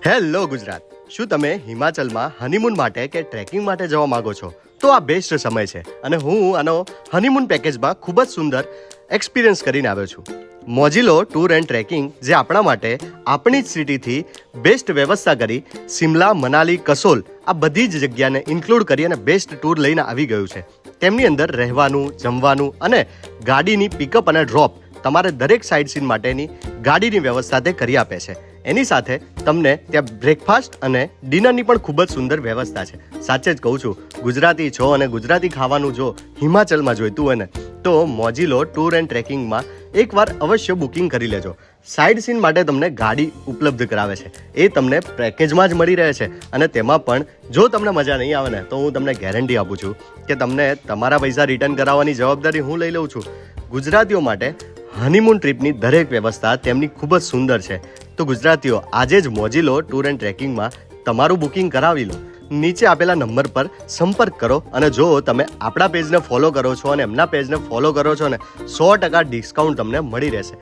Hello Gujarat, શું તમે હિમાચલમાં honeymoon માટે કે ટ્રેકિંગ માટે જવા માંગો છો? તો આ બેસ્ટ સમય છે અને હું આનો હનીમૂન પેકેજમાં ખૂબ જ સુંદર એક્સપિરિયન્સ કરીને આવ્યો છું. મોજીલો ટૂર એન્ડ ટ્રેકિંગ જે આપણા માટે આપણી જ સિટીથી બેસ્ટ વ્યવસ્થા કરી શિમલા, મનાલી, કસોલ આ બધી જ જગ્યાને ઇન્ક્લુડ કરી અને બેસ્ટ ટૂર લઈને આવી ગયું છે. તેમની અંદર રહેવાનું, જમવાનું અને ગાડીની પિકઅપ અને ડ્રોપ તમારે દરેક સાઇટ સીન માટેની ગાડીની વ્યવસ્થા તે કરી આપે છે. એની સાથે તમને ત્યાં બ્રેકફાસ્ટ અને ડિનરની પણ ખૂબ જ સુંદર વ્યવસ્થા છે. સાચે જ કહું છું, ગુજરાતી છો અને ગુજરાતી ખાવાનું જો હિમાચલમાં જોઈતું હોય ને તો મોજીલો ટૂર એન્ડ ટ્રેકિંગમાં એકવાર અવશ્ય બુકિંગ કરી લેજો. સાઇડ સીન માટે તમને ગાડી ઉપલબ્ધ કરાવે છે, એ તમને પેકેજમાં જ મળી રહે છે. અને તેમાં પણ જો તમને મજા નહીં આવે ને તો હું તમને ગેરંટી આપું છું કે તમને તમારા પૈસા રિટર્ન કરાવવાની જવાબદારી હું લઈ લઉં છું. ગુજરાતીઓ માટે હનીમૂન ટ્રીપની દરેક વ્યવસ્થા તેમની ખૂબ જ સુંદર છે. તો ગુજરાતીઓ આજે જ મોજીલો ટૂર એન્ડ ટ્રેકિંગમાં તમારું બુકિંગ કરાવી લો. નીચે આપેલા નંબર પર સંપર્ક કરો અને જો તમે આપણા પેજને ફોલો કરો છો અને એમના પેજને ફોલો કરો છો ને 100% ડિસ્કાઉન્ટ તમને મળી રહેશે.